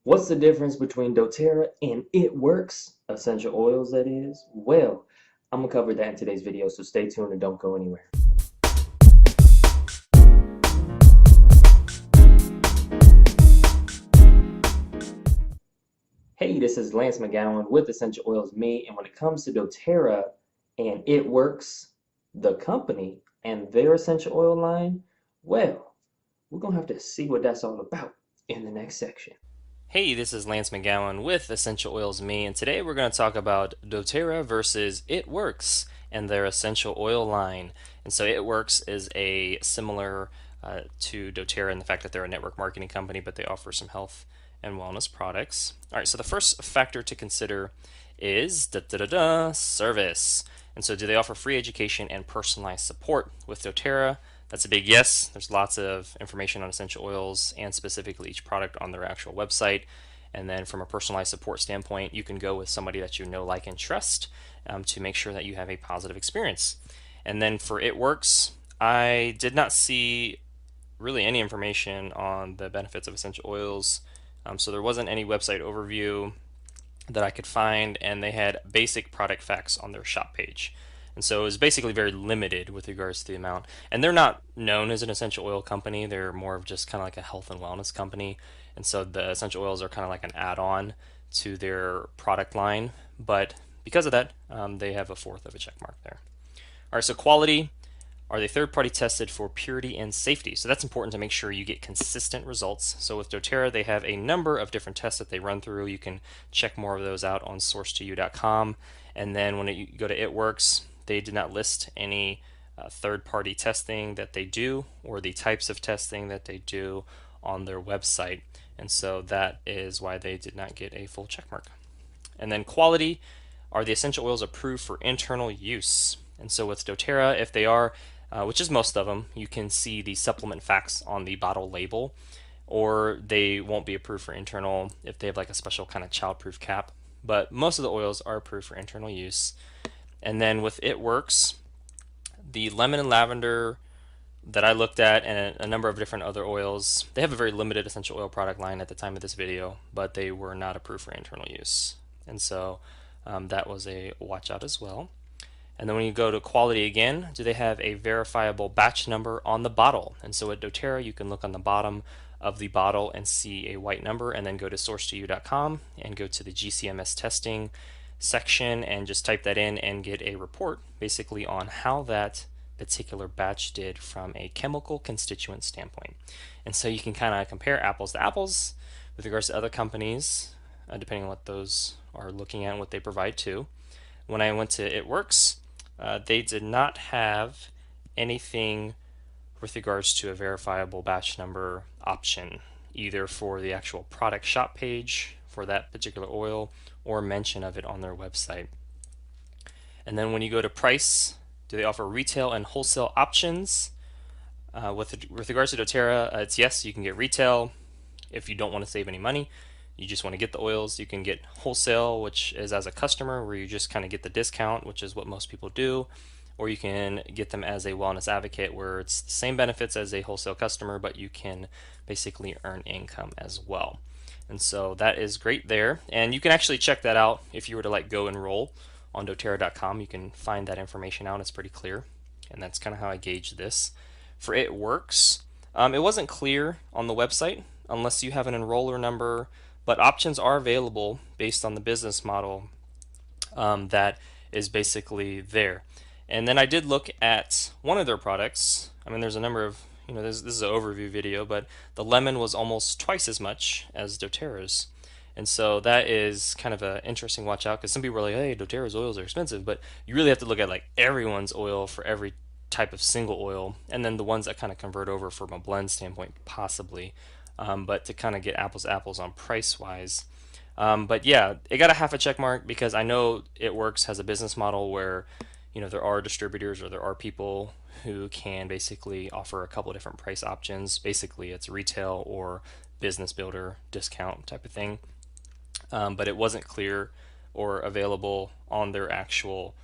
What's the difference between doTERRA and It Works, essential oils that is? Well, I'm gonna cover that in today's video, so stay tuned and don't go anywhere. Hey, this is Lance McGowan with Essential Oils Me, and when it comes to doTERRA and It Works, the company and their essential oil line, well, we're gonna have to see what that's all about in the next section. Hey, this is Lance McGowan with Essential Oils Me, and today we're going to talk about doTERRA versus It Works and their essential oil line. And so It Works is a similar to doTERRA in the fact that they're a network marketing company, but they offer some health and wellness products. All right, so the first factor to consider is service. And so do they offer free education and personalized support? With doTERRA, that's a big yes. There's lots of information on essential oils and specifically each product on their actual website. And then from a personalized support standpoint, you can go with somebody that you know, like, and trust to make sure that you have a positive experience. And then for It Works, I did not see really any information on the benefits of essential oils. So there wasn't any website overview that I could find, and they had basic product facts on their shop page. And so it was basically very limited with regards to the amount. And they're not known as an essential oil company, they're more of just kind of like a health and wellness company. And so the essential oils are kind of like an add on to their product line. But because of that, they have a fourth of a check mark there. All right, so quality. Are they third party tested for purity and safety? So that's important to make sure you get consistent results. So with doTERRA, they have a number of different tests that they run through. You can check more of those out on source2u.com. And then when you go to It Works, they did not list any third party testing that they do or the types of testing that they do on their website. And so that is why they did not get a full check mark. And then quality. Are the essential oils approved for internal use? And so with doTERRA, if they are, which is most of them, you can see the supplement facts on the bottle label, or they won't be approved for internal if they have like a special kind of childproof cap. But most of the oils are approved for internal use. And then with It Works, the lemon and lavender that I looked at and a number of different other oils, they have a very limited essential oil product line at the time of this video, but they were not approved for internal use. And so that was a watch out as well. And then when you go to quality again, do they have a verifiable batch number on the bottle? And so at doTERRA, you can look on the bottom of the bottle and see a white number, and then go to source2u.com and go to the GCMS testing section and just type that in and get a report basically on how that particular batch did from a chemical constituent standpoint. And so you can kind of compare apples to apples with regards to other companies, depending on what those are looking at and what they provide too. When I went to It Works, they did not have anything with regards to a verifiable batch number option, either for the actual product shop page for that particular oil or mention of it on their website. And then when you go to price, do they offer retail and wholesale options? With regards to doTERRA, it's yes, you can get retail if you don't want to save any money. You just want to get the oils. You can get wholesale, which is as a customer, where you just kind of get the discount, which is what most people do. Or you can get them as a wellness advocate, where it's the same benefits as a wholesale customer, but you can basically earn income as well. And so that is great there. And you can actually check that out if you were to like go enroll on doTERRA.com. You can find that information out. It's pretty clear. And that's kind of how I gauge this. For It Works, it wasn't clear on the website unless you have an enroller number, but options are available based on the business model that is basically there. And then I did look at one of their products. I mean, there's a number of, this is an overview video, but the lemon was almost twice as much as doTERRA's. And so that is kind of an interesting watch out, because some people are like, hey, doTERRA's oils are expensive, but you really have to look at like everyone's oil for every type of single oil, and then the ones that kind of convert over from a blend standpoint, possibly. But to kind of get apples to apples on price wise. But yeah, it got a half a check mark because I know It Works has a business model where there are distributors or there are people who can basically offer a couple of different price options. Basically, it's retail or business builder discount type of thing. But it wasn't clear or available on their actual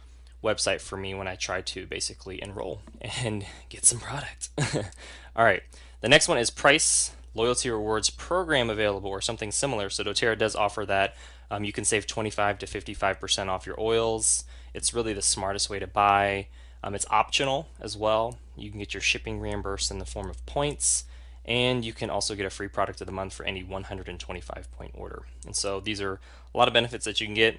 website for me when I tried to basically enroll and get some product. All right, the next one is price, loyalty rewards program available or something similar. So doTERRA does offer that. You can save 25 to 55% off your oils. It's really the smartest way to buy. It's optional as well. You can get your shipping reimbursed in the form of points, and you can also get a free product of the month for any 125 point order. And so these are a lot of benefits that you can get.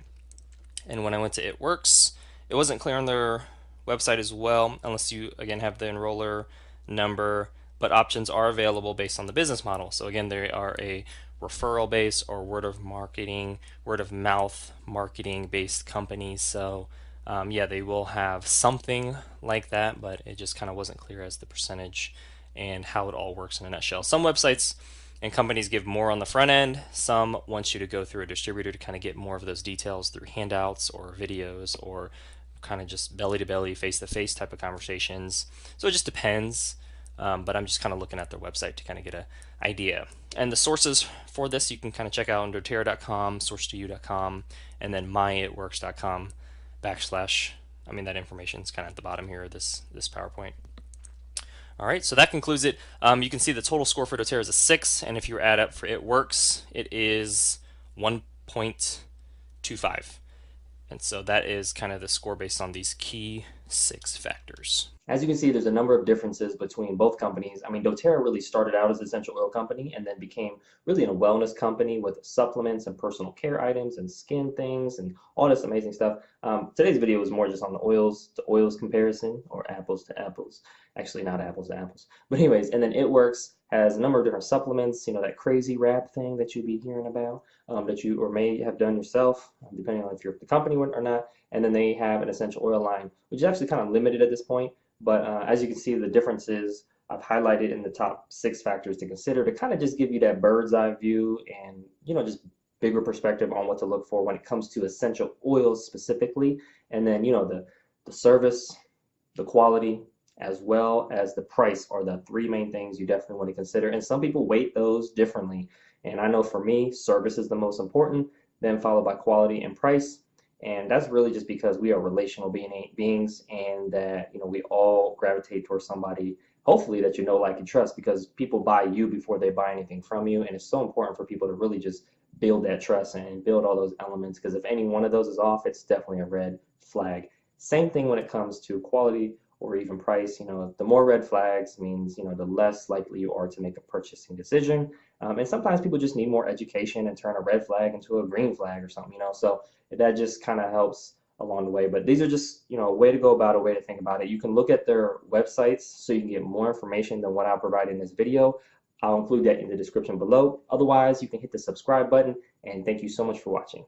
And when I went to It Works, it wasn't clear on their website as well, unless you again have the enroller number, but options are available based on the business model. So again, they are a referral based or word of mouth marketing based company. So yeah, they will have something like that, but it just kind of wasn't clear as the percentage and how it all works in a nutshell. Some websites and companies give more on the front end. Some want you to go through a distributor to kind of get more of those details through handouts or videos or kind of just belly to belly, face to face type of conversations. So it just depends. But I'm just kind of looking at their website to kind of get an idea. And the sources for this you can kind of check out on doTERRA.com, source2u.com, and then myitworks.com / that information is kind of at the bottom here of this PowerPoint. All right, so that concludes it. You can see the total score for doTERRA is a 6, and if you add up for It Works, it is 1.25. And so that is kind of the score based on these key 6 factors. As you can see, there's a number of differences between both companies. I mean, doTERRA really started out as an essential oil company and then became really a wellness company with supplements and personal care items and skin things and all this amazing stuff. Today's video is more just on the oils to oils comparison, or apples to apples. Actually, not apples to apples. But anyways, and then It Works has a number of different supplements, that crazy wrap thing that you'd be hearing about, that you or may have done yourself, depending on if you're the company or not. And then they have an essential oil line, which is actually kind of limited at this point. But as you can see, the differences I've highlighted in the top 6 factors to consider to kind of just give you that bird's eye view and, just bigger perspective on what to look for when it comes to essential oils specifically. And then, the service, the quality, as well as the price are the 3 main things you definitely want to consider. And some people weight those differently. And I know for me, service is the most important, then followed by quality and price. And that's really just because we are relational beings, and that we all gravitate towards somebody, hopefully, that like, and trust, because people buy you before they buy anything from you. And it's so important for people to really just build that trust and build all those elements, because if any one of those is off, it's definitely a red flag. Same thing when it comes to quality or even price. The more red flags means the less likely you are to make a purchasing decision. And sometimes people just need more education and turn a red flag into a green flag or something, so that just kind of helps along the way. But these are just a way to go about, a way to think about it. You can look at their websites so you can get more information than what I'll provide in this video. I'll include that in the description below. Otherwise, you can hit the subscribe button, and thank you so much for watching.